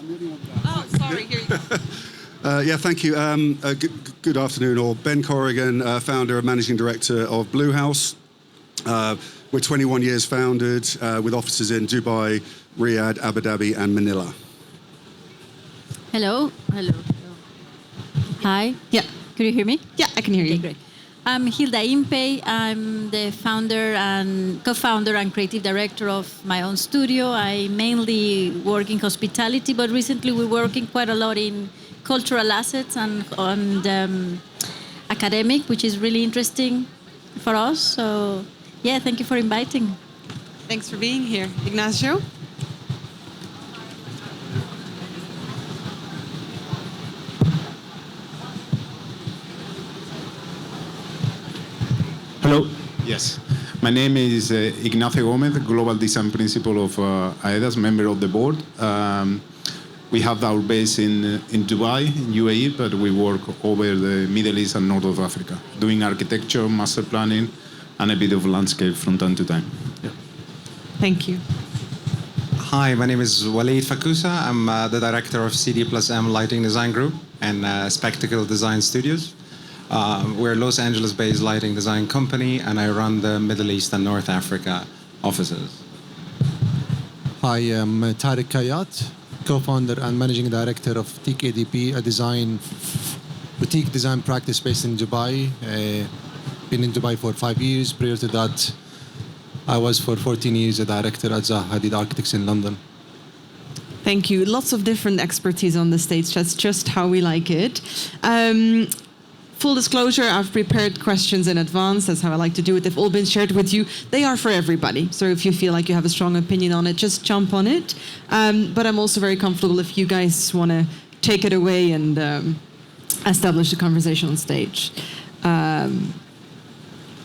Oh, sorry, here you go. Yeah, thank you. Good afternoon, all. Ben Corrigan, founder and managing director of Blue House. We're 21 years founded with offices in Dubai, Riyadh, Abu Dhabi, and Manila. Hello. Hi. Yeah. Can you hear me? Yeah, I can hear you. Okay, great. I'm Hilda Impey. I'm the founder and co-founder and creative director of my own studio. I mainly work in hospitality, but recently we're working quite a lot in cultural assets and on academic, which is really interesting for us. So, yeah, thank you for inviting. Thanks for being here. Ignacio? Hello. Yes. My name is Ignacio Gomez, Global Design Principal of AEDAS, member of the board. We have our base in Dubai, in UAE, but we work over the Middle East and North of Africa, doing architecture, master planning, and a bit of landscape from time to time. Yeah. Thank you. Hi, my name is Waleed Fakusa. I'm the director of CD+M Lighting Design Group and Spectacle Design Studios. We're a Los Angeles-based lighting design company, and I run the Middle East and North Africa offices. Hi, I'm Tariq Kayat, co-founder and managing director of Teak ADP, a boutique design practice based in Dubai. Been in Dubai for 5 years. Prior to that, I was for 14 years a director at Zaha Hadid Architects in London. Thank you. Lots of different expertise on the stage. That's just how we like it. Full disclosure, I've prepared questions in advance. That's how I like to do it. They've all been shared with you. They are for everybody. So if you feel like you have a strong opinion on it, just jump on it. But I'm also very comfortable if you guys want to take it away and establish the conversation on stage.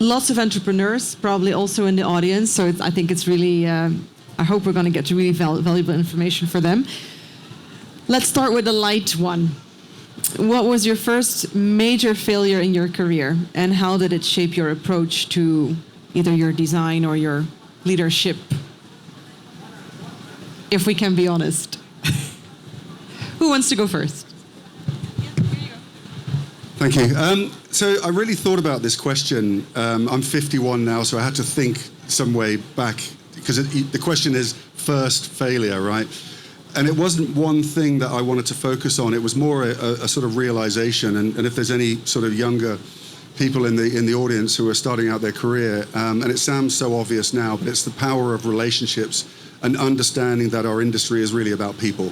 Lots of entrepreneurs probably also in the audience. So I think it's really, I hope we're going to get really valuable information for them. Let's start with the light one. What was your first major failure in your career, and how did it shape your approach to either your design or your leadership? If we can be honest. Who wants to go first? Thank you. So I really thought about this question. I'm 51 now, so I had to think some way back, because the question is first failure, right? And it wasn't one thing that I wanted to focus on. It was more a sort of realization. And if there's any sort of younger people in the audience who are starting out their career, and it sounds so obvious now, but it's the power of relationships and understanding that our industry is really about people.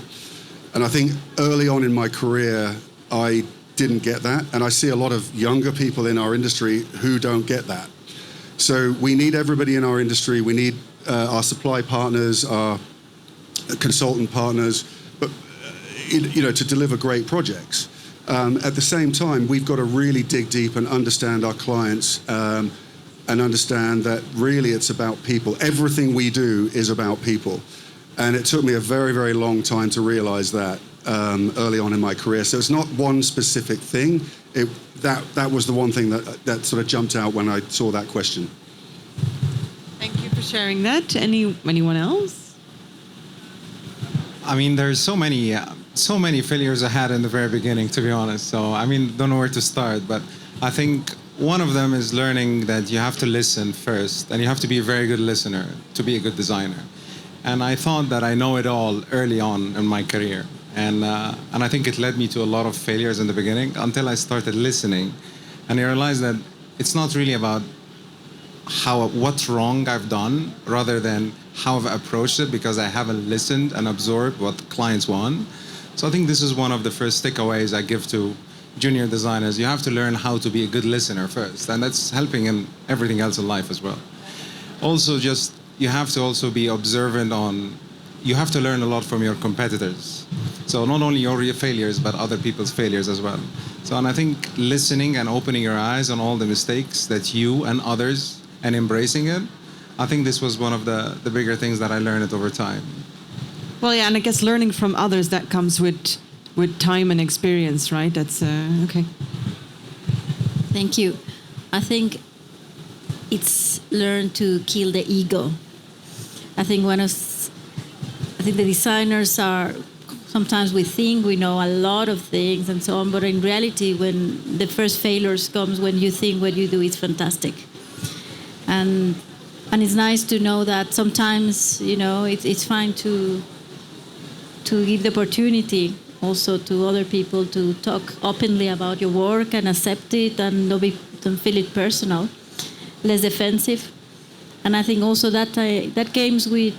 And I think early on in my career, I didn't get that. And I see a lot of younger people in our industry who don't get that. So we need everybody in our industry. We need our supply partners, our consultant partners, but to deliver great projects. At the same time, we've got to really dig deep and understand our clients and understand that really it's about people. Everything we do is about people. And it took me a very, very long time to realize that early on in my career. So it's not one specific thing. That was the one thing that sort of jumped out when I saw that question. Thank you for sharing that. Anyone else? I mean, there's so many failures I had in the very beginning, to be honest. So, I mean, don't know where to start. But I think one of them is learning that you have to listen first, and you have to be a very good listener to be a good designer. And I thought that I know it all early on in my career. And I think it led me to a lot of failures in the beginning until I started listening. And I realized that it's not really about what's wrong I've done, rather than how I've approached it, because I haven't listened and absorbed what clients want. So I think this is one of the first takeaways I give to junior designers. You have to learn how to be a good listener first, and that's helping in everything else in life as well. Also, you have to also be observant you have to learn a lot from your competitors. So not only your failures, but other people's failures as well. So, and I think listening and opening your eyes on all the mistakes that you and others, and embracing it, I think this was one of the bigger things that I learned over time. Well, yeah, and I guess learning from others, that comes with time and experience, right? That's okay. Thank you. I think it's learn to kill the ego. I think the designers are Sometimes we think we know a lot of things and so on, but in reality, when the first failures comes, when you think what you do is fantastic. And it's nice to know that sometimes, it's fine to give the opportunity also to other people to talk openly about your work and accept it and don't feel it personal, less defensive. And I think also that comes with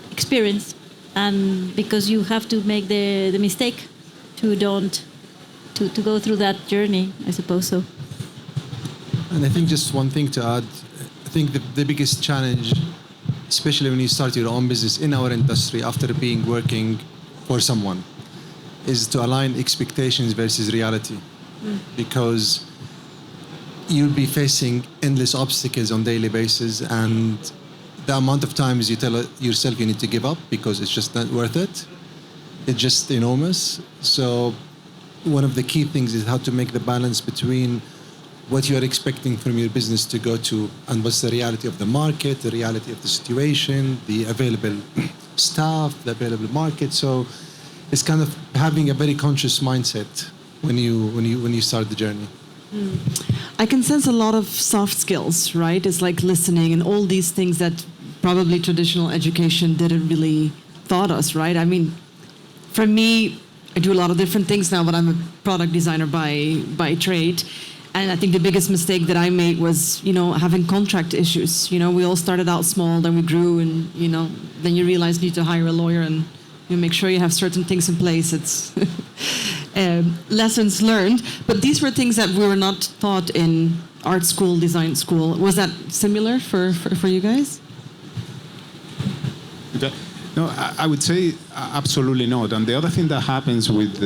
experience, and because you have to make the mistake to go through that journey, I suppose so. And I think just one thing to add, I think the biggest challenge, especially when you start your own business in our industry after working for someone, is to align expectations versus reality. Because you'll be facing endless obstacles on a daily basis, and the amount of times you tell yourself you need to give up because it's just not worth it, it's just enormous. So one of the key things is how to make the balance between what you are expecting from your business to go to and what's the reality of the market, the reality of the situation, the available staff, the available market. So it's kind of having a very conscious mindset when you start the journey. I can sense a lot of soft skills, right? It's like listening and all these things that probably traditional education didn't really taught us, right? I mean, for me, I do a lot of different things now, but I'm a product designer by trade. And I think the biggest mistake that I made was, having contract issues. We all started out small, then we grew, and, then you realize you need to hire a lawyer and you make sure you have certain things in place. It's lessons learned. But these were things that we were not taught in art school, design school. Was that similar for you guys? Okay. No, I would say absolutely not. And the other thing that happens with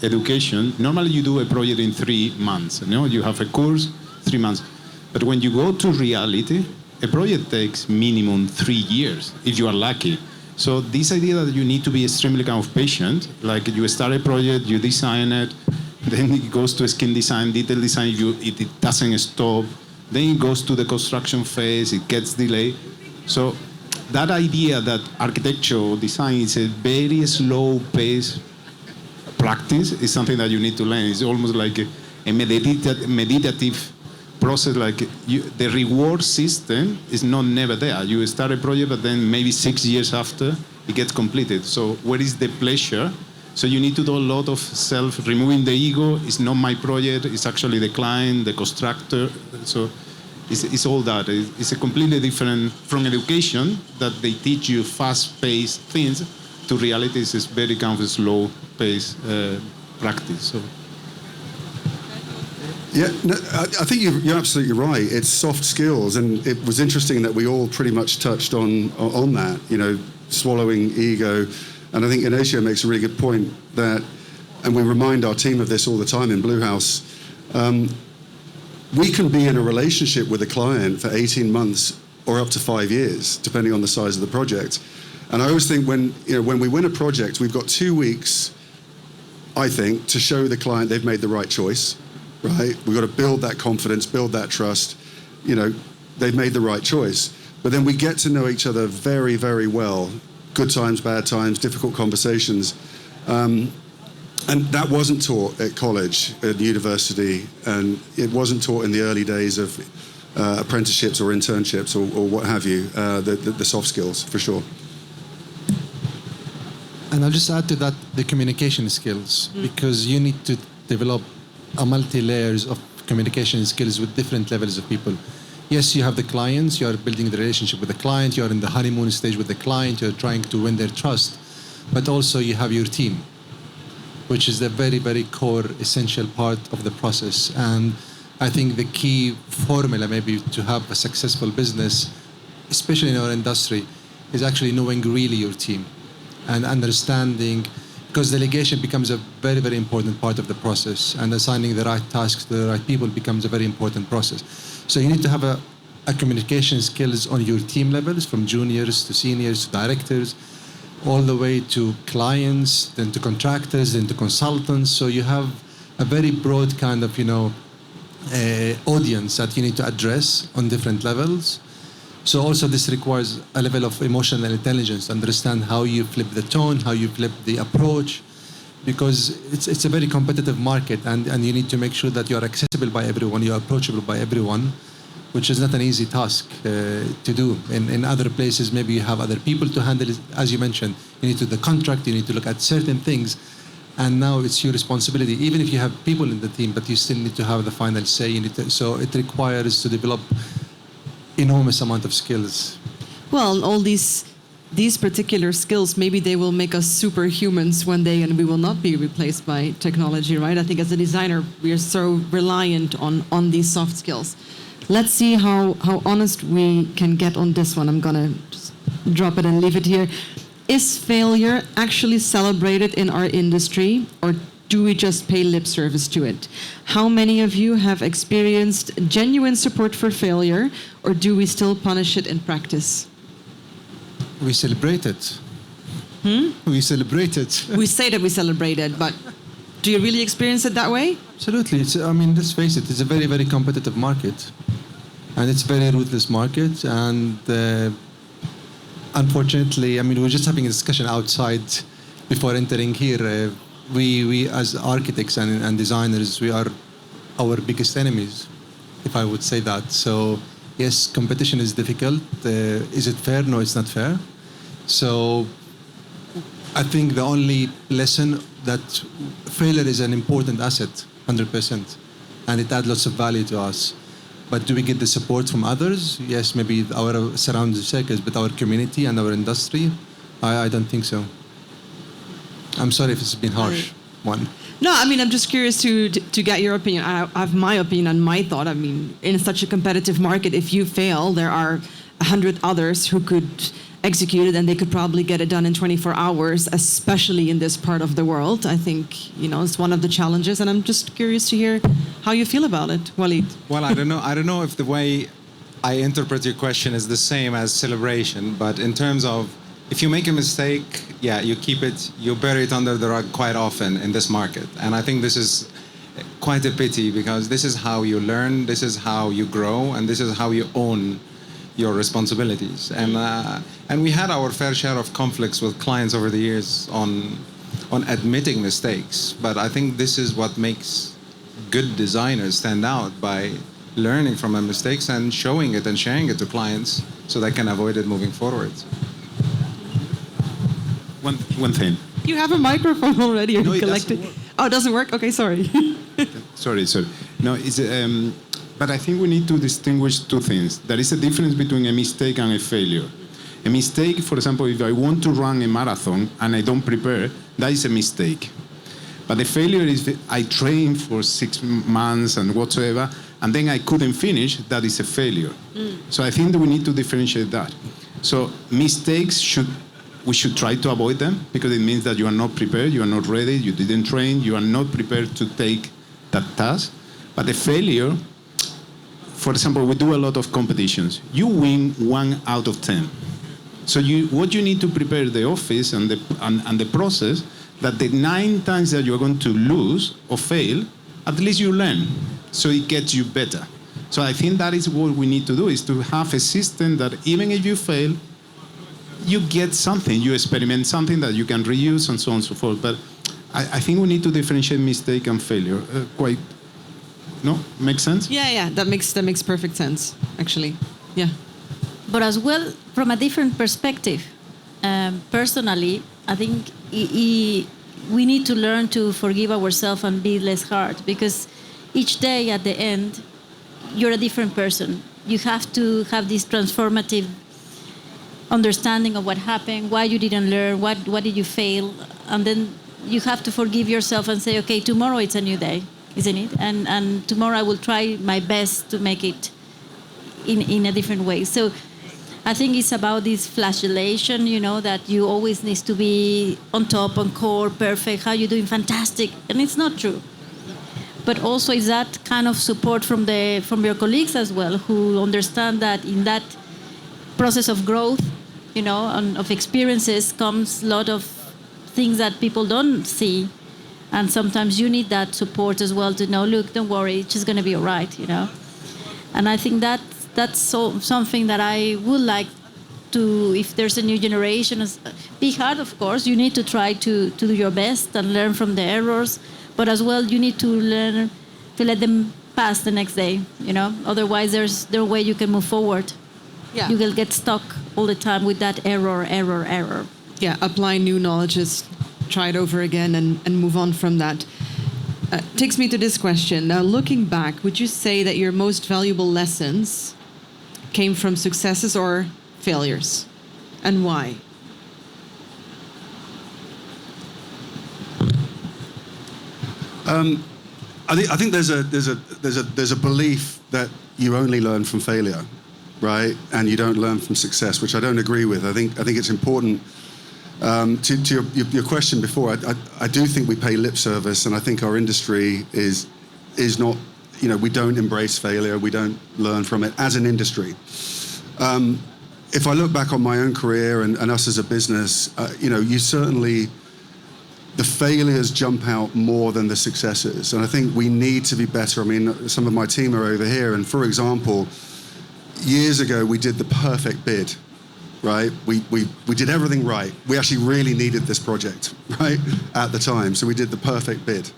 education, normally you do a project in 3 months. You have a course, 3 months. But when you go to reality, a project takes minimum 3 years, if you are lucky. So this idea that you need to be extremely kind of patient, like you start a project, you design it, then it goes to skin design, detail design, it doesn't stop. Then it goes to the construction phase, it gets delayed. So that idea that architecture or design is a very slow pace practice is something that you need to learn. It's almost like a meditative process. Like the reward system is not never there. You start a project, but then maybe 6 years after it gets completed. So where is the pleasure? So you need to do a lot of removing the ego. It's not my project. It's actually the client, the constructor. So it's all that. It's a completely different from education that they teach you fast-paced things to reality. It's very kind of slow-paced practice. So. Yeah, no, I think you're absolutely right. It's soft skills, and it was interesting that we all pretty much touched on that. Swallowing ego, and I think Ignacio makes a really good point that, and we remind our team of this all the time in Blue House. We can be in a relationship with a client for 18 months or up to 5 years, depending on the size of the project. And I always think when we win a project, we've got 2 weeks, I think, to show the client they've made the right choice, right? We've got to build that confidence, build that trust. They've made the right choice. But then we get to know each other very, very well. Good times, bad times, difficult conversations. And that wasn't taught at college, at university, and it wasn't taught in the early days of apprenticeships or internships or what have you, the soft skills, for sure. And I'll just add to that the communication skills, because you need to develop a multi-layers of communication skills with different levels of people. Yes, you have the clients, you are building the relationship with the client, you are in the honeymoon stage with the client, you're trying to win their trust, but also you have your team, which is the very, very core, essential part of the process. And I think the key formula maybe to have a successful business, especially in our industry, is actually knowing really your team and understanding, because delegation becomes a very, very important part of the process, and assigning the right tasks to the right people becomes a very important process. So you need to have a communication skills on your team levels, from juniors to seniors to directors, all the way to clients, then to contractors, then to consultants. So you have a very broad kind of, audience that you need to address on different levels. So also this requires a level of emotional intelligence, understand how you flip the tone, how you flip the approach, because it's a very competitive market, and you need to make sure that you're accessible by everyone, you're approachable by everyone, which is not an easy task to do. In other places, maybe you have other people to handle it. As you mentioned, you need to do the contract, you need to look at certain things, and now it's your responsibility. Even if you have people in the team, but you still need to have the final say. So it requires to develop enormous amount of skills. Well, all these particular skills, maybe they will make us superhumans one day, and we will not be replaced by technology, right? I think as a designer, we are so reliant on these soft skills. Let's see how honest we can get on this one. I'm gonna just drop it and leave it here. Is failure actually celebrated in our industry, or do we just pay lip service to it? How many of you have experienced genuine support for failure, or do we still punish it in practice? We celebrate it. We celebrate it. We say that we celebrate it, but do you really experience it that way? Absolutely. Let's face it, it's a very, very competitive market. And it's a very ruthless market. And unfortunately, we were just having a discussion outside before entering here. We as architects and designers, we are our biggest enemies, if I would say that. So yes, competition is difficult. Is it fair? No, it's not fair. So I think the only lesson that failure is an important asset, 100%, and it adds lots of value to us. But do we get the support from others? Yes, maybe our surrounding circles, but our community and our industry, I don't think so. I'm sorry if it's been harsh. One. No, I'm just curious to get your opinion. I have my opinion and my thought. In such a competitive market, if you fail, there are 100 others who could execute it, and they could probably get it done in 24 hours, especially in this part of the world. I think, it's one of the challenges, and I'm just curious to hear how you feel about it, Walid. Well, I don't know if the way I interpret your question is the same as celebration, but in terms of if you make a mistake, you keep it, you bury it under the rug quite often in this market. And I think this is quite a pity, because this is how you learn, this is how you grow, and this is how you own your responsibilities. And we had our fair share of conflicts with clients over the years on admitting mistakes. But I think this is what makes good designers stand out, by learning from their mistakes and showing it and sharing it to clients so they can avoid it moving forward. One thing. You have a microphone already. Are No, you it collecting? doesn't work. Oh, it doesn't work? Okay, sorry. Sorry. No, but I think we need to distinguish two things. There is a difference between a mistake and a failure. A mistake, for example, if I want to run a marathon and I don't prepare, that is a mistake. But the failure is I trained for 6 months and whatsoever, and then I couldn't finish, that is a failure. So I think that we need to differentiate that. So mistakes we should try to avoid them, because it means that you are not prepared, you are not ready, you didn't train, you are not prepared to take that task. But the failure, for example, we do a lot of competitions. You win 1 out of 10. So what you need to prepare the office and the process, that the 9 times that you're going to lose or fail, at least you learn. So it gets you better. So I think that is what we need to do, is to have a system that even if you fail, you get something, you experiment something that you can reuse, and so on and so forth. But I think we need to differentiate mistake and failure. No? Makes sense? Yeah, that makes perfect sense, actually. Yeah. But as well, from a different perspective, personally, I think we need to learn to forgive ourselves and be less hard, because each day at the end, you're a different person. You have to have this transformative understanding of what happened, why you didn't learn, what did you fail, and then you have to forgive yourself and say, okay, tomorrow it's a new day, isn't it? And tomorrow I will try my best to make it in a different way. So I think it's about this flagellation, that you always need to be on top, on core, perfect, how you doing, fantastic, and it's not true. But also is that kind of support from your colleagues as well, who understand that in that process of growth, of experiences comes a lot of things that people don't see. And sometimes you need that support as well to know, look, don't worry, it's just going to be all right, And I think that's something that I would like to, if there's a new generation, be hard, of course. You need to try to do your best and learn from the errors, but as well you need to learn to let them pass the next day, Otherwise there's no way you can move forward. Yeah. You will get stuck all the time with that error. Yeah, apply new knowledges, try it over again and move on from that. Takes me to this question. Now, looking back, would you say that your most valuable lessons came from successes or failures? And why? I think there's a belief that you only learn from failure, right? And you don't learn from success, which I don't agree with. I think it's important. To your question before, I do think we pay lip service, and I think our industry is not, we don't embrace failure, we don't learn from it as an industry. If I look back on my own career and us as a business, you certainly, the failures jump out more than the successes, and I think we need to be better. I mean, some of my team are over here, and for example, years ago we did the perfect bid. Right, we did everything right. We actually really needed this project, right, at the time. So we did the perfect bid,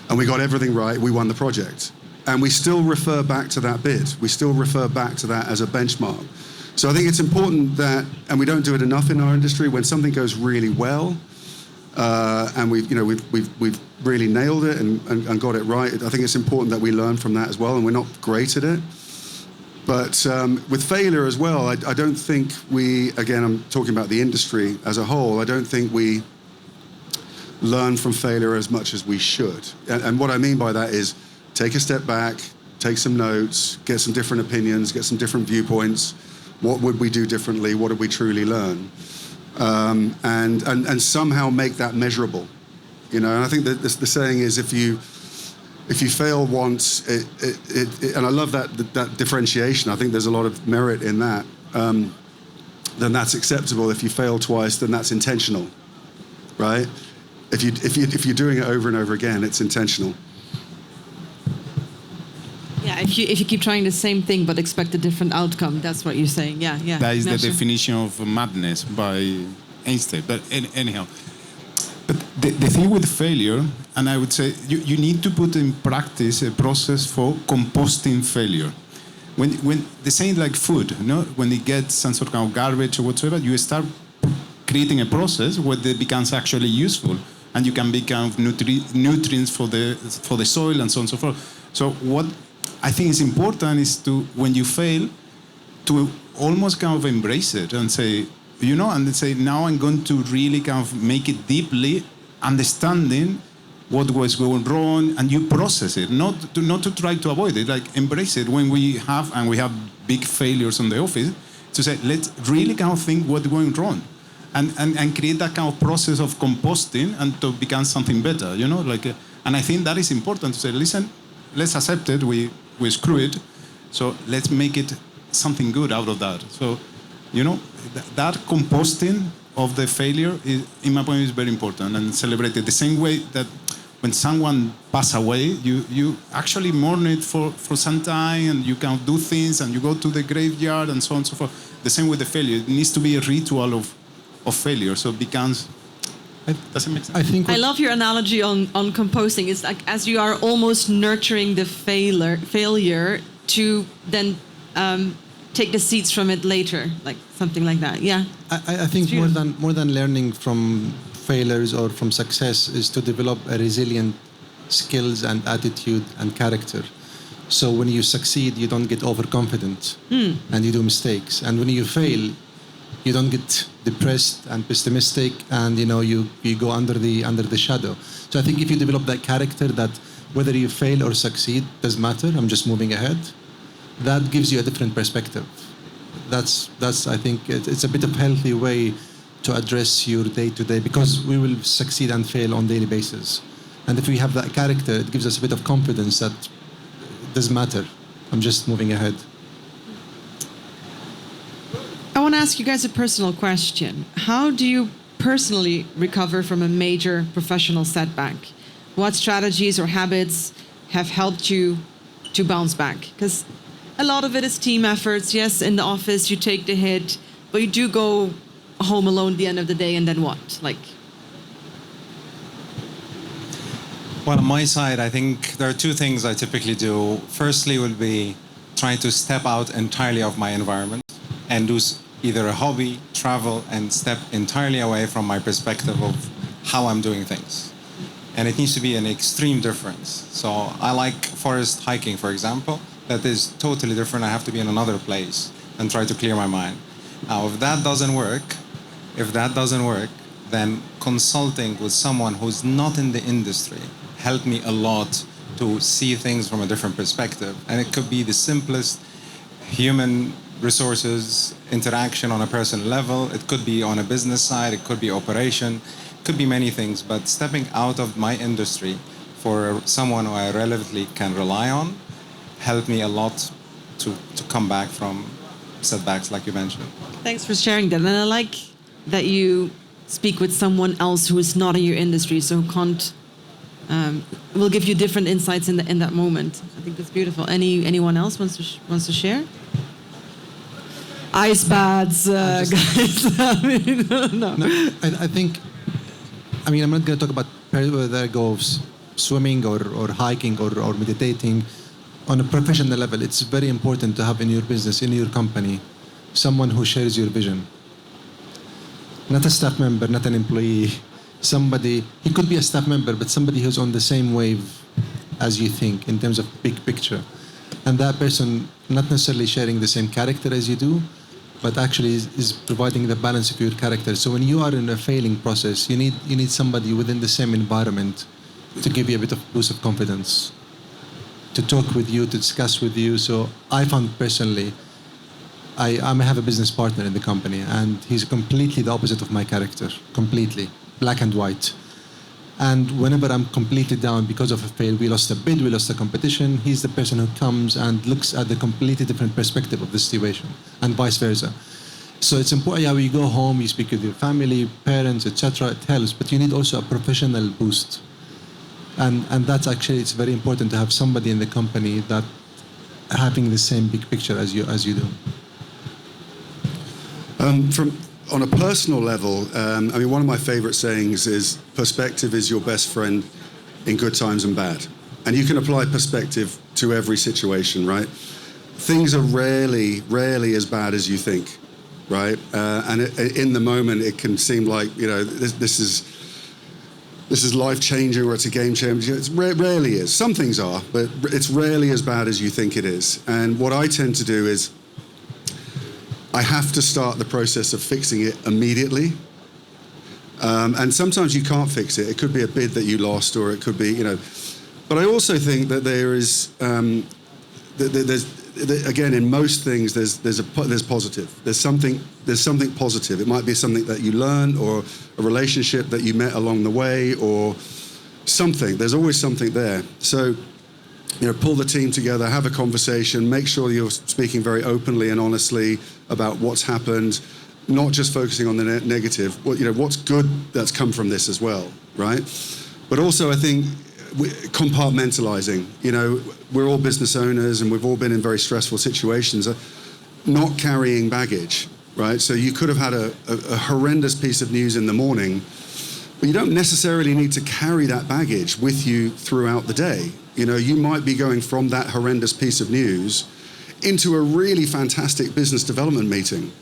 and we got everything right. We won the project, and we still refer back to that bid. We still refer back to that as a benchmark. So I think it's important that, and we don't do it enough in our industry, when something goes really well, and we've really nailed it and got it right. I think it's important that we learn from that as well, and we're not great at it. But with failure as well, I don't think we, again, I'm talking about the industry as a whole, I don't think we learn from failure as much as we should. And what I mean by that is take a step back, take some notes, get some different opinions, get some different viewpoints. What would we do differently? What did we truly learn? And somehow make that measurable. And I think that the saying is, if you fail once, and I love that differentiation. I think there's a lot of merit in that. Then that's acceptable. If you fail twice, then that's intentional, right? If you're doing it over and over again, it's intentional. Yeah, if you keep trying the same thing but expect a different outcome, that's what you're saying. Yeah. That is the definition of madness by Einstein. But anyhow. But the thing with failure, and I would say you need to put in practice a process for composting failure. When the same like food, when it gets some sort of garbage or whatsoever, you start creating a process where it becomes actually useful, and you can become nutrients for the soil and so on and so forth. So what I think is important is to, when you fail, to almost kind of embrace it and say, and say, now I'm going to really kind of make it deeply understanding what was going wrong, and you process it, not to try to avoid it, like embrace it. When we have big failures in the office, to say, let's really kind of think what's going wrong, and create that kind of process of composting and to become something better, and I think that is important to say, listen, let's accept it, we screw it, so let's make it something good out of that. So, that composting of the failure, in my point, is very important, and celebrate it the same way that when someone passes away, you actually mourn it for some time, and you can do things, and you go to the graveyard and so on and so forth. The same with the failure. It needs to be a ritual of failure, so it becomes... Does it make sense? I love your analogy on composting. It's like as you are almost nurturing the failure to then take the seeds from it later, like something like that. Yeah. I think more than learning from failures or from success is to develop a resilient skills and attitude and character. So when you succeed, you don't get overconfident and you do mistakes. And when you fail, you don't get depressed and pessimistic, and you go under the shadow. So I think if you develop that character, that whether you fail or succeed doesn't matter, I'm just moving ahead, that gives you a different perspective. That's I think it's a bit of a healthy way to address your day-to-day, because we will succeed and fail on a daily basis. And if we have that character, it gives us a bit of confidence that it doesn't matter, I'm just moving ahead. I want to ask you guys a personal question. How do you personally recover from a major professional setback? What strategies or habits have helped you to bounce back? Because a lot of it is team efforts. Yes, in the office you take the hit, but you do go home alone at the end of the day, and then what? Like, Well, on my side, I think there are two things I typically do. Firstly, will be trying to step out entirely of my environment and do either a hobby, travel, and step entirely away from my perspective of how I'm doing things. And it needs to be an extreme difference. So I like forest hiking, for example. That is totally different. I have to be in another place and try to clear my mind. Now, if that doesn't work, then consulting with someone who's not in the industry helped me a lot to see things from a different perspective. And it could be the simplest human resources interaction on a personal level. It could be on a business side. It could be operation. It could be many things. But stepping out of my industry for someone who I relatively can rely on helped me a lot to come back from setbacks like you mentioned. thanks for sharing that. And I like that you speak with someone else who is not in your industry, so who can't will give you different insights in that moment. I think that's beautiful. Anyone else wants to share? Ice baths, guys. No. I think, I mean, I'm not going to talk about whether it goes swimming or hiking or meditating. On a professional level, it's very important to have in your business, in your company, someone who shares your vision. Not a staff member, not an employee. Somebody, he could be a staff member, but somebody who's on the same wave as you think in terms of big picture. And that person not necessarily sharing the same character as you do, but actually is providing the balance of your character. So when you are in a failing process, you need somebody within the same environment to give you a bit of boost of confidence, to talk with you, to discuss with you. So I found personally, I have a business partner in the company, and he's completely the opposite of my character, completely, black and white. And whenever I'm completely down because of a fail, we lost a bid, we lost a competition, he's the person who comes and looks at the completely different perspective of the situation, and vice versa. So it's important, when you go home, you speak with your family, parents, etc. It helps, but you need also a professional boost. And that's actually, it's very important to have somebody in the company that having the same big picture as you do. On a personal level, I mean, one of my favorite sayings is perspective is your best friend in good times and bad. And you can apply perspective to every situation, right? Things are rarely as bad as you think, right? And in the moment, it can seem like, you know, this is life-changing or it's a game-changer. It rarely is. Some things are, but it's rarely as bad as you think it is. And what I tend to do is I have to start the process of fixing it immediately. And sometimes you can't fix it. It could be a bid that you lost, or it could be, you know. But I also think that there is, again, in most things, there's positive. There's something positive. It might be something that you learn, or a relationship that you met along the way, or something. There's always something there. So, you know, pull the team together, have a conversation, make sure you're speaking very openly and honestly about what's happened, not just focusing on the negative. Well, you know, what's good that's come from this as well, right? But also, I think compartmentalizing. You know, we're all business owners and we've all been in very stressful situations. Not carrying baggage, right? So you could have had a horrendous piece of news in the morning, but you don't necessarily need to carry that baggage with you throughout the day. You know, you might be going from that horrendous piece of news into a really fantastic business development meeting,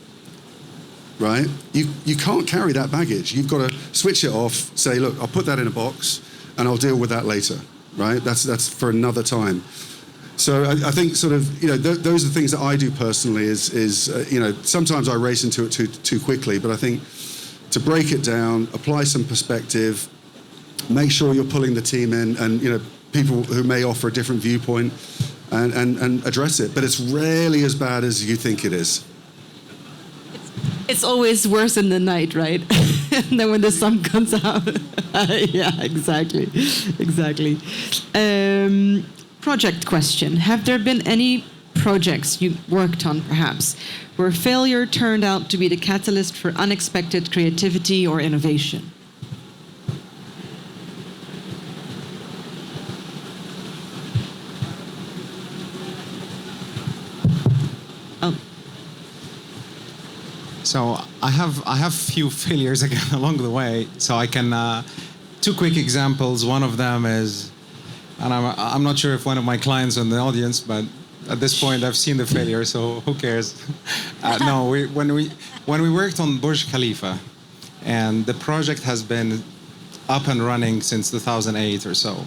right? You can't carry that baggage. You've got to switch it off, say, look, I'll put that in a box and I'll deal with that later, right? That's for another time. So I think sort of, you know, those are the things that I do personally is you know, sometimes I race into it too quickly, but I think to break it down, apply some perspective, make sure you're pulling the team in, and, you know, people who may offer a different viewpoint, and address it. But it's rarely as bad as you think it is. It's always worse in the night, right? Than when the sun comes out. Yeah, exactly. Project question. Have there been any projects you worked on, perhaps, where failure turned out to be the catalyst for unexpected creativity or innovation? So I have few failures again along the way. So I can two quick examples. One of them is, and I'm not sure if one of my clients in the audience, but at this point I've seen the failure, so who cares? No, when we worked on Burj Khalifa, and the project has been up and running since 2008 or so,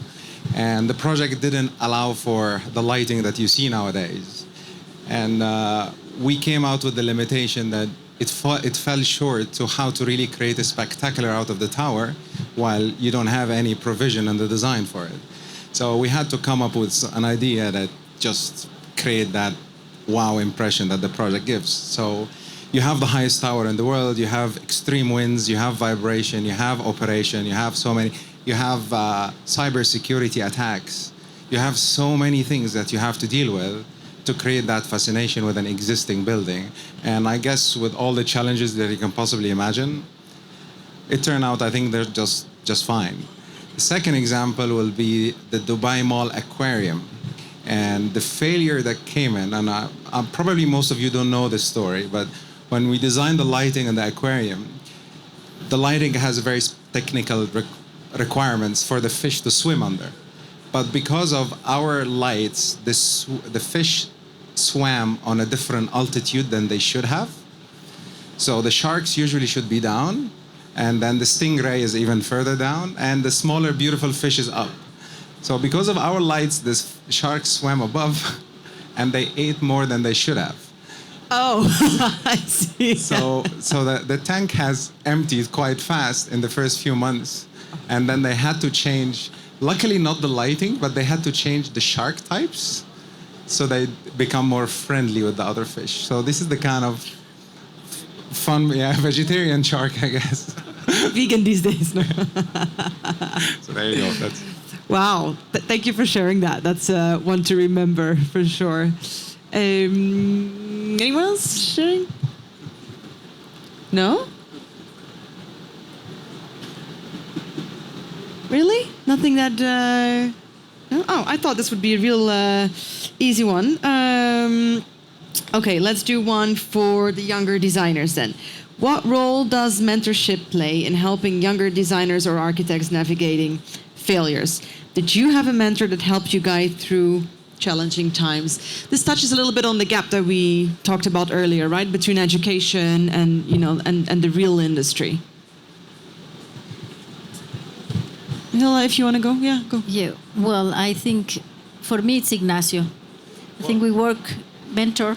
and the project didn't allow for the lighting that you see nowadays, and we came out with the limitation that it fell short to how to really create a spectacular out of the tower while you don't have any provision in the design for it. So we had to come up with an idea that just create that wow impression that the project gives. So you have the highest tower in the world, you have extreme winds, you have vibration, you have operation, you have you have cybersecurity attacks, you have so many things that you have to deal with to create that fascination with an existing building. And I guess with all the challenges that you can possibly imagine, it turned out, I think they're just fine. The second example will be the Dubai Mall Aquarium. And the failure that came in, and probably most of you don't know this story, but when we designed the lighting in the aquarium, the lighting has very technical requirements for the fish to swim under. But because of our lights, the fish swam on a different altitude than they should have. So the sharks usually should be down, and then the stingray is even further down, and the smaller, beautiful fish is up. So because of our lights, the sharks swam above, and they ate more than they should have. Oh, I see. So the tank has emptied quite fast in the first few months, and then they had to change, luckily not the lighting, but they had to change the shark types so they become more friendly with the other fish. So this is the kind of fun, vegetarian shark, I guess. Vegan these days. No. So there you go. Wow. Thank you for sharing that. That's one to remember for sure. Anyone else sharing? No? Really? Nothing that... No? Oh, I thought this would be a real easy one. Okay, let's do one for the younger designers then. What role does mentorship play in helping younger designers or architects navigating failures? Did you have a mentor that helped you guide through challenging times? This touches a little bit on the gap that we talked about earlier, right? Between education and, and the real industry. Hilla, if you want to go, yeah, go. Yeah, well, I think for me it's Ignacio. I think we work mentor.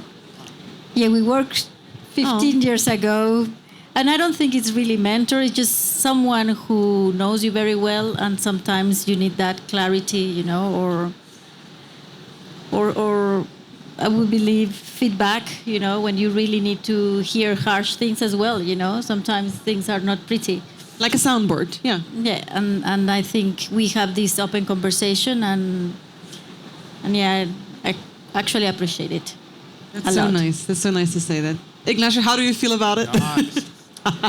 Yeah, we worked 15 years ago. And I don't think it's really mentor. It's just someone who knows you very well, and sometimes you need that clarity, or I would believe feedback, when you really need to hear harsh things as well, Sometimes things are not pretty. Like a soundboard, yeah. Yeah, and I think we have this open conversation, and yeah, I actually appreciate it. That's so nice. That's so nice to say that. Ignacio, how do you feel about it?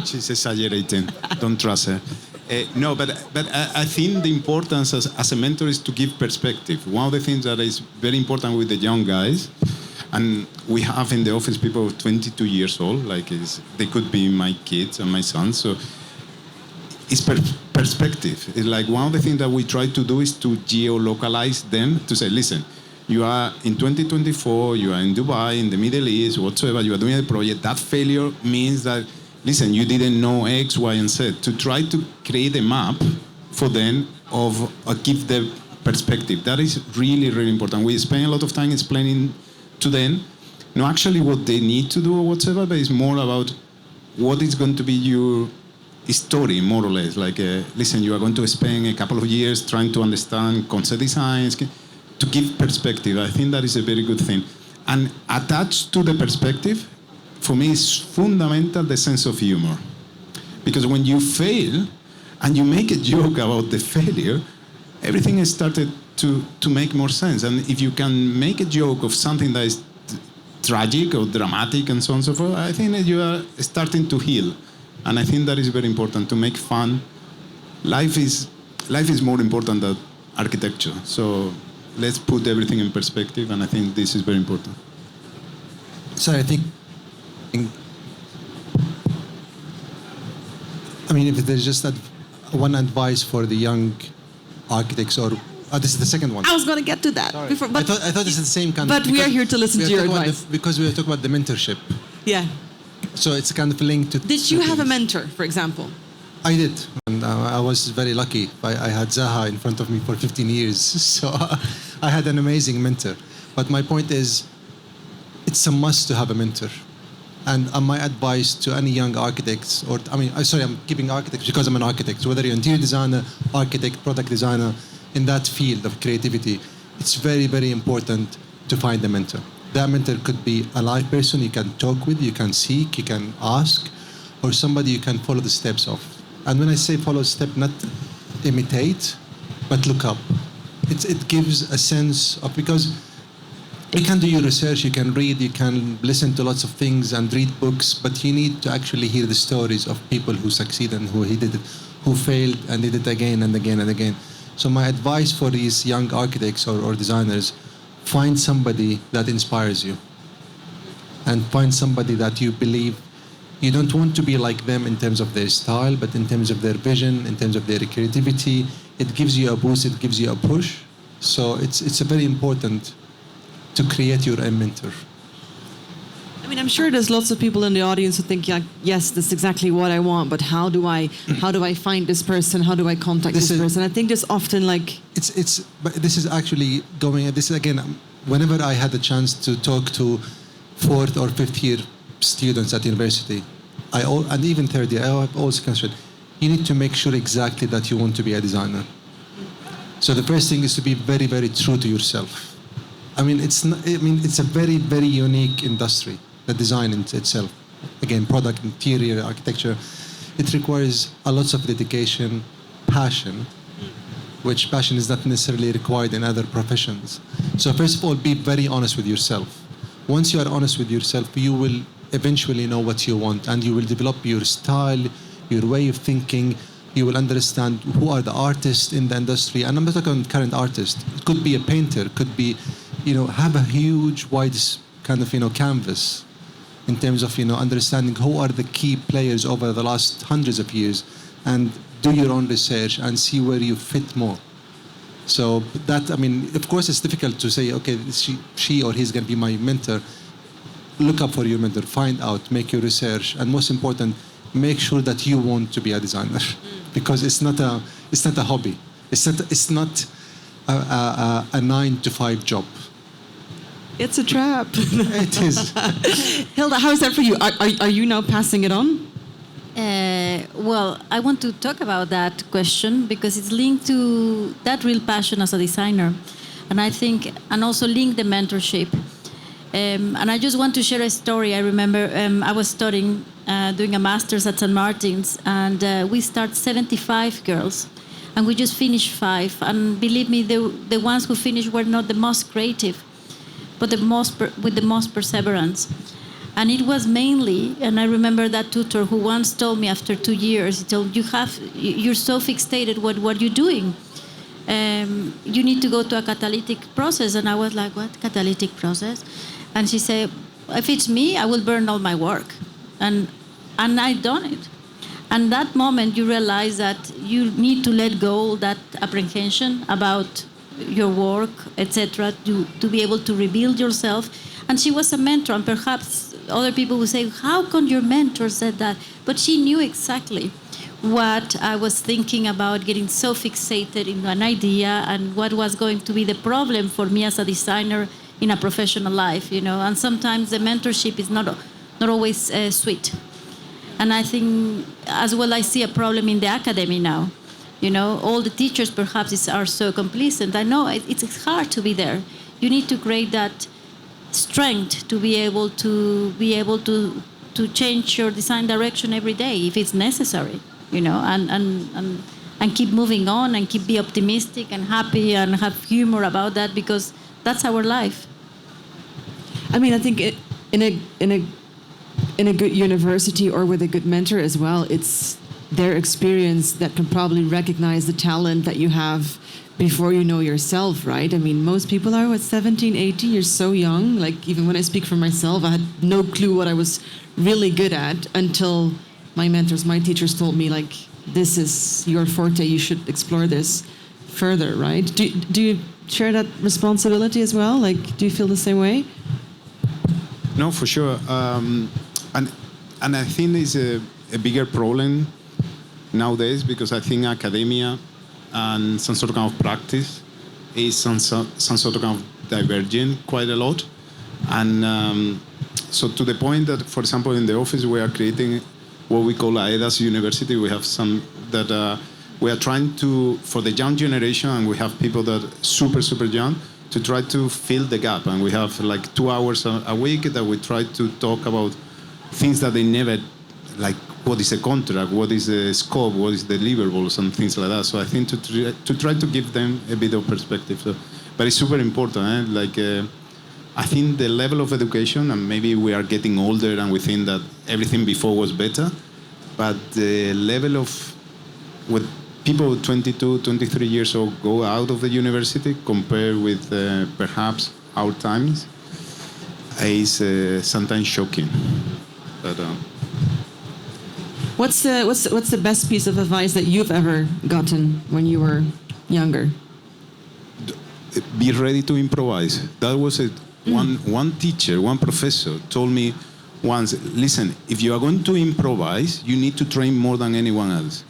She's exaggerating. Don't trust her. No, but I think the importance as a mentor is to give perspective. One of the things that is very important with the young guys, and we have in the office people 22 years old, they could be my kids and my sons. So it's perspective. It's like one of the things that we try to do is to geolocalize them, to say, listen, you are in 2024, you are in Dubai, in the Middle East, whatsoever, you are doing a project. That failure means that, listen, you didn't know X, Y, and Z. To try to create a map for them of give the perspective. That is really, really important. We spend a lot of time explaining to them, not actually what they need to do or whatsoever, but it's more about what is going to be your story, more or less. Listen, you are going to spend a couple of years trying to understand concept designs, to give perspective. I think that is a very good thing. And attached to the perspective, for me, is fundamental the sense of humor. Because when you fail and you make a joke about the failure, everything has started to make more sense. And if you can make a joke of something that is tragic or dramatic and so on and so forth, I think that you are starting to heal. And I think that is very important, to make fun. Life is more important than architecture. So let's put everything in perspective, and I think this is very important. So I think I mean, if there's just one advice for the young architects, or this is the second one. I was going to get to that. Before, I thought this is the same kind but of... we are here to listen to your advice. Because we are talking about the mentorship. Yeah. So it's kind of linked to... Did you have a mentor, for example? I did. And I was very lucky. I had Zaha in front of me for 15 years. So I had an amazing mentor. But my point is, it's a must to have a mentor. And my advice to any young architects, I'm keeping architects because I'm an architect. Whether you're interior designer, architect, product designer, in that field of creativity, it's very, very important to find a mentor. That mentor could be a live person you can talk with, you can seek, you can ask, or somebody you can follow the steps of. And when I say follow step, not imitate, but look up. It gives a sense of, because you can do your research, you can read, you can listen to lots of things and read books, but you need to actually hear the stories of people who succeed and who did it, who failed and did it again and again and again. So my advice for these young architects or designers, find somebody that inspires you. And find somebody that you believe, you don't want to be like them in terms of their style, but in terms of their vision, in terms of their creativity. It gives you a boost, it gives you a push. So it's a very important to create your own mentor. I mean, I'm sure there's lots of people in the audience who think, like, yes, that's exactly what I want, but how do I find this person? How do I contact this person? I think there's often like... But this is actually this is again, whenever I had the chance to talk to 4th or 5th year students at university, and even 3rd year, I have always considered, you need to make sure exactly that you want to be a designer. So the first thing is to be very, very true to yourself. I mean, it's a very, very unique industry, the design in itself. Again, product, interior, architecture. It requires a lot of dedication, passion, which passion is not necessarily required in other professions. So first of all, be very honest with yourself. Once you are honest with yourself, you will eventually know what you want, and you will develop your style, your way of thinking. You will understand who are the artists in the industry. And I'm not talking current artists. It could be a painter, could be, have a huge, wide kind of, canvas in terms of, understanding who are the key players over the last hundreds of years, and do your own research and see where you fit more. So that, of course, it's difficult to say, okay, she or he's going to be my mentor. Look up for your mentor, find out, make your research, and most important, make sure that you want to be a designer, because it's not a hobby. It's not a 9-to-5 job. It's a trap. It is. Hilda, how is that for you? Are you now passing it on? Well, I want to talk about that question because it's linked to that real passion as a designer, and also link the mentorship. And I just want to share a story. I remember I was studying, doing a master's at St. Martin's, and we start 75 girls, and we just finished 5. And believe me, the ones who finished were not the most creative, but with the most perseverance. And it was mainly, and I remember that tutor who once told me after 2 years, he told, you're so fixated with what you're doing. You need to go to a catalytic process. And I was like, what catalytic process? And she said, if it's me, I will burn all my work. And I done it. And that moment you realize that you need to let go that apprehension about your work, etc., to be able to rebuild yourself. And she was a mentor, and perhaps other people would say, how come your mentor said that? But she knew exactly what I was thinking about, getting so fixated in an idea and what was going to be the problem for me as a designer in a professional life, And sometimes the mentorship is not always sweet. And I think, as well, I see a problem in the academy now. All the teachers perhaps are so complacent. I know it's hard to be there. You need to create that strength to be able to change your design direction every day if it's necessary, and keep moving on and be optimistic and happy and have humor about that, because that's our life. I think in a good university or with a good mentor as well, it's their experience that can probably recognize the talent that you have before you know yourself, right? Most people are, 17, 18, you're so young. Like, even when I speak for myself, I had no clue what I was really good at until my mentors, my teachers told me, like, this is your forte, you should explore this further, right? Do you share that responsibility as well? Like, do you feel the same way? No, for sure. And I think it's a bigger problem nowadays, because I think academia and some sort of kind of practice is some sort of kind of diverging quite a lot. And so to the point that, for example, in the office we are creating what we call AEDAS University. We have some that we are trying to, for the young generation, and we have people that super young, to try to fill the gap. And we have like 2 hours a week that we try to talk about things that they never, like what is a contract, what is the scope, what is the deliverables, and things like that. So I think to try to give them a bit of perspective. So, but it's super important. Like I think the level of education, and maybe we are getting older and we think that everything before was better, but the level of what people 22, 23 years old go out of the university compared with perhaps our times is sometimes shocking. But, What's the best piece of advice that you've ever gotten when you were younger? Be ready to improvise. That was one teacher, one professor told me once, listen, if you are going to improvise, you need to train more than anyone else.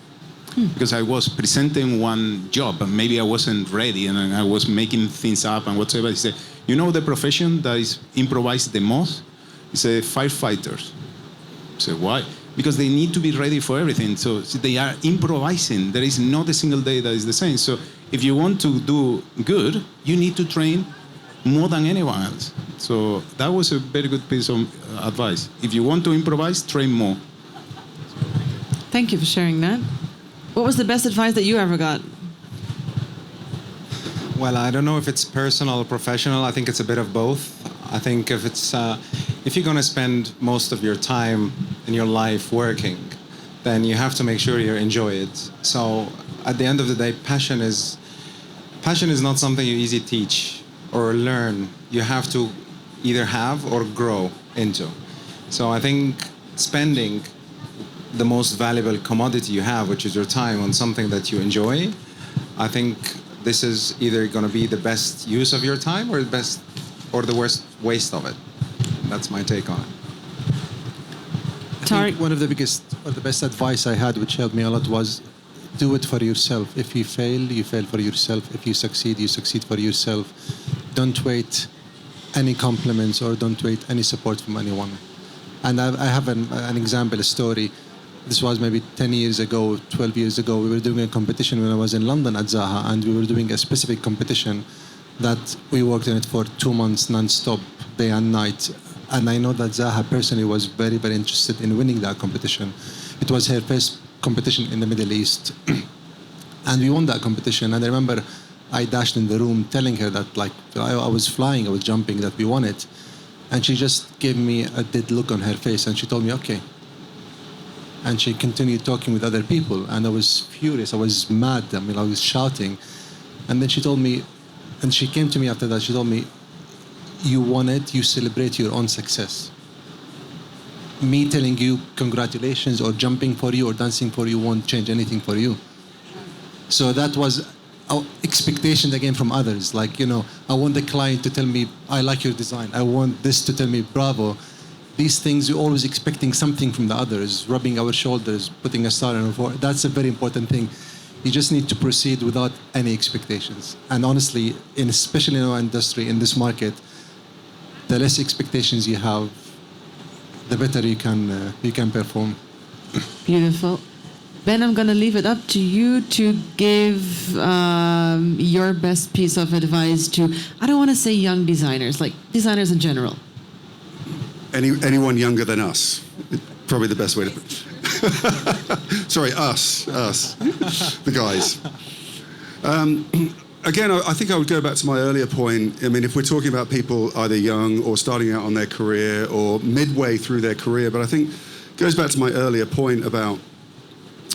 Because I was presenting one job and maybe I wasn't ready and I was making things up and whatever. He said, you know the profession that is improvised the most? He said, firefighters. I said, why? Because they need to be ready for everything. So they are improvising. There is not a single day that is the same. So if you want to do good, you need to train more than anyone else. So that was a very good piece of advice. If you want to improvise, train more. Thank you for sharing that. What was the best advice that you ever got? Well, I don't know if it's personal or professional. I think it's a bit of both. I think if you're going to spend most of your time in your life working, then you have to make sure you enjoy it. So at the end of the day, passion is not something you easily teach or learn. You have to either have or grow into. So I think spending the most valuable commodity you have, which is your time, on something that you enjoy, I think this is either going to be the best use of your time or the worst waste of it. That's my take on it. I think one of the biggest or the best advice I had, which helped me a lot, was do it for yourself. If you fail for yourself. If you succeed for yourself. Don't wait any compliments or don't wait any support from anyone. And I have an example, a story. This was maybe 10 years ago, 12 years ago. We were doing a competition when I was in London at Zaha, and we were doing a specific competition that we worked on it for 2 months non-stop, day and night. And I know that Zaha personally was very, very interested in winning that competition. It was her first competition in the Middle East. And we won that competition. And I remember I dashed in the room telling her that, like, I was flying, I was jumping, that we won it. And she just gave me a dead look on her face and she told me, okay. And she continued talking with other people. And I was furious, I was mad, I was shouting. And then she told me, and she came to me after that, she told me, you won it, you celebrate your own success. Me telling you congratulations or jumping for you or dancing for you won't change anything for you. So that was our expectation again from others. Like, I want the client to tell me, I like your design. I want this to tell me, bravo. These things, you're always expecting something from the others, rubbing our shoulders, putting a star on our forehead. That's a very important thing. You just need to proceed without any expectations. And honestly, especially in our industry, in this market, the less expectations you have, the better you can perform. Beautiful. Ben, I'm going to leave it up to you to give your best piece of advice to, I don't want to say young designers, like designers in general. Anyone younger than us, probably the best way to put it. Sorry, us, the guys. Again, I think I would go back to my earlier point. I mean, if we're talking about people either young or starting out on their career or midway through their career, but I think it goes back to my earlier point about,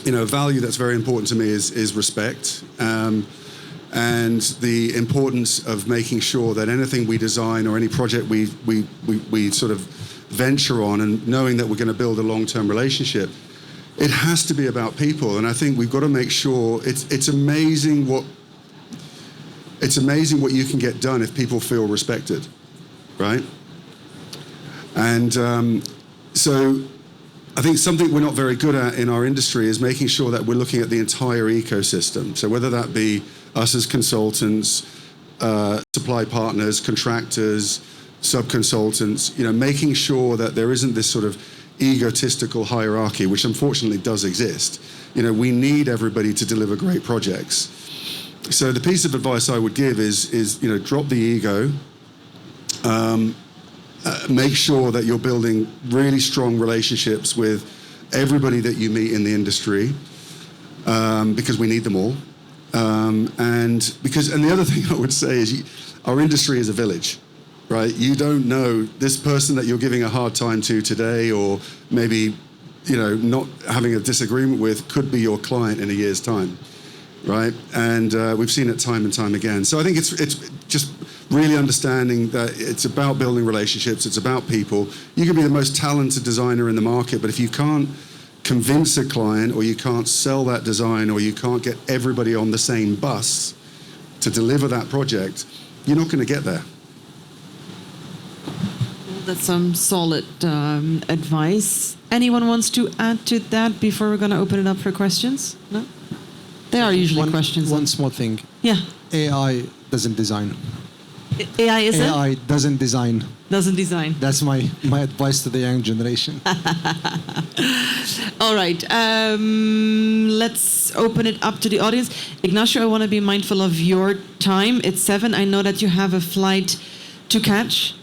a value that's very important to me is respect. And the importance of making sure that anything we design or any project we sort of venture on, and knowing that we're going to build a long-term relationship, it has to be about people. And I think we've got to make sure it's amazing what you can get done if people feel respected, right? And so I think something we're not very good at in our industry is making sure that we're looking at the entire ecosystem. So whether that be us as consultants, supply partners, contractors, sub-consultants, making sure that there isn't this sort of egotistical hierarchy, which unfortunately does exist. We need everybody to deliver great projects. So the piece of advice I would give is drop the ego. Make sure that you're building really strong relationships with everybody that you meet in the industry, because we need them all. And the other thing I would say is our industry is a village, right? You don't know this person that you're giving a hard time to today, or maybe, not having a disagreement with, could be your client in a year's time, right? And we've seen it time and time again. So I think it's just really understanding that it's about building relationships, it's about people. You can be the most talented designer in the market, but if you can't convince a client, or you can't sell that design, or you can't get everybody on the same bus to deliver that project, you're not going to get there. That's some solid advice. Anyone wants to add to that before we're going to open it up for questions? No? There are usually questions. One small thing. Yeah. AI doesn't design. AI is AI doesn't design. Doesn't design. That's my advice to the young generation. All right. Let's open it up to the audience. Ignacio, I want to be mindful of your time. It's 7. I know that you have a flight to catch.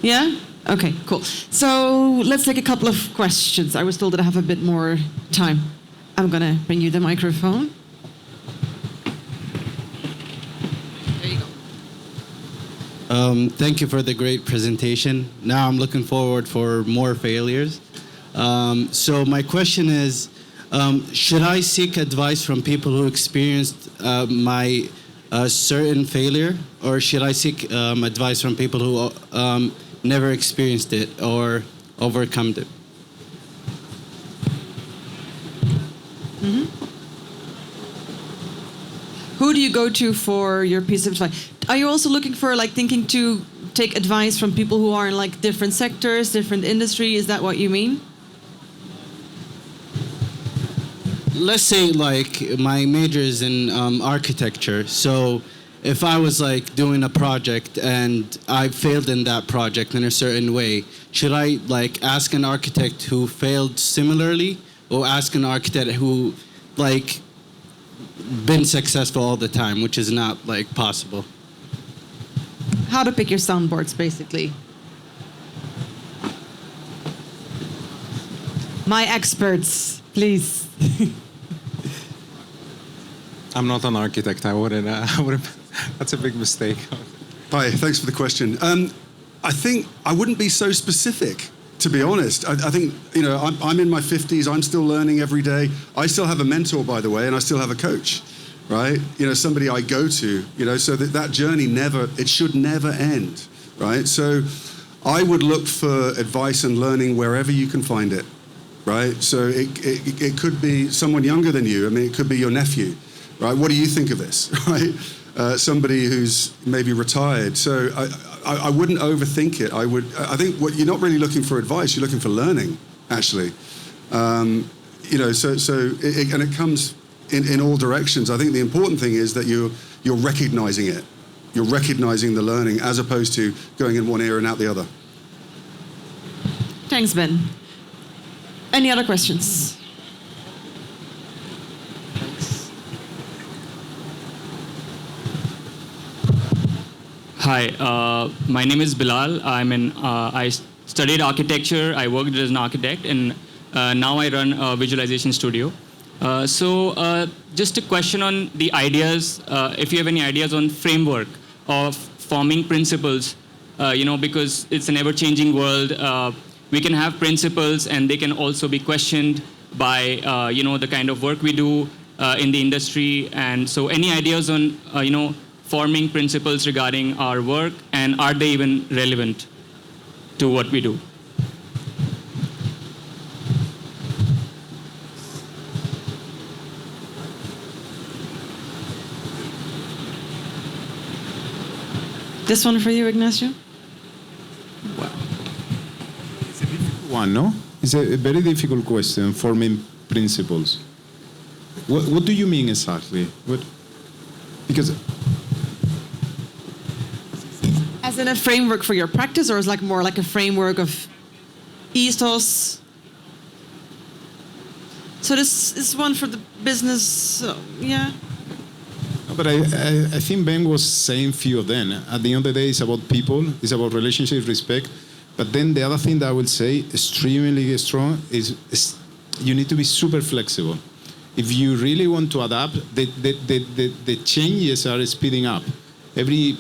Yeah? Okay, cool. So let's take a couple of questions. I was told that I have a bit more time. I'm going to bring you the microphone. There you go. Thank you for the great presentation. Now I'm looking forward for more failures. So my question is, should I seek advice from people who experienced my certain failure, or should I seek advice from people who never experienced it or overcome it? Mm-hmm. Who do you go to for your piece of advice? Are you also looking for, thinking to take advice from people who are in, different sectors, different industry? Is that what you mean? Let's say, my major is in architecture. So if I was, doing a project and I failed in that project in a certain way, should I, ask an architect who failed similarly, or ask an architect who, been successful all the time, which is not, possible? How to pick your soundboards, basically. My experts, please. I'm not an architect. I wouldn't. That's a big mistake. Hi, thanks for the question. I think I wouldn't be so specific, to be honest. I think, I'm in my 50s. I'm still learning every day. I still have a mentor, by the way, and I still have a coach, right? Somebody I go to, so that journey should never end, right? So I would look for advice and learning wherever you can find it, right? So it could be someone younger than you. I mean, it could be your nephew, right? What do you think of this, right? Somebody who's maybe retired. So I wouldn't overthink it. I think what you're not really looking for advice, you're looking for learning, actually. And it comes in all directions. I think the important thing is that you're recognizing it. You're recognizing the learning as opposed to going in one ear and out the other. Thanks, Ben. Any other questions? Hi, my name is Bilal. I studied architecture. I worked as an architect, and now I run a visualization studio. So just a question on the ideas. If you have any ideas on framework of forming principles, because it's an ever-changing world. We can have principles, and they can also be questioned by the kind of work we do in the industry. And so, any ideas on forming principles regarding our work, and are they even relevant to what we do? This one for you, Ignacio? It's a difficult one, no? It's a very difficult question, forming principles. What do you mean exactly? Because As in a framework for your practice, or is like more like a framework of ethos? So this is one for the business, yeah? But I think Ben was saying few of them. At the end of the day, it's about people, it's about relationship, respect. But then the other thing that I would say, extremely strong, is you need to be super flexible. If you really want to adapt, the changes are speeding up every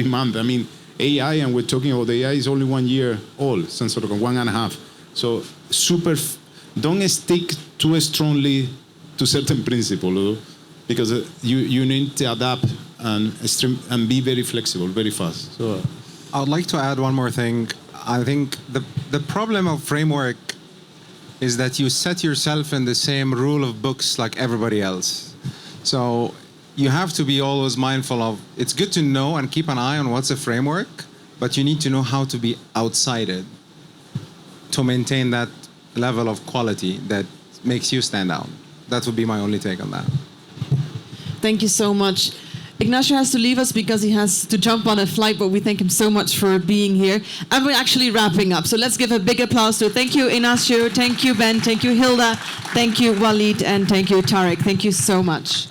month. I mean, AI, and we're talking about AI, is only 1 year old, some sort of 1.5. So don't stick too strongly to certain principles, because you need to adapt and be very flexible, very fast. So I would like to add one more thing. I think the problem of framework is that you set yourself in the same rule of books like everybody else. So you have to be always mindful of, it's good to know and keep an eye on what's a framework, but you need to know how to be outside it to maintain that level of quality that makes you stand out. That would be my only take on that. Thank you so much. Ignacio has to leave us because he has to jump on a flight, but we thank him so much for being here. And we're actually wrapping up. So let's give a big applause to thank you, Ignacio, thank you, Ben, thank you, Hilda, thank you, Walid, and thank you, Tarek. Thank you so much.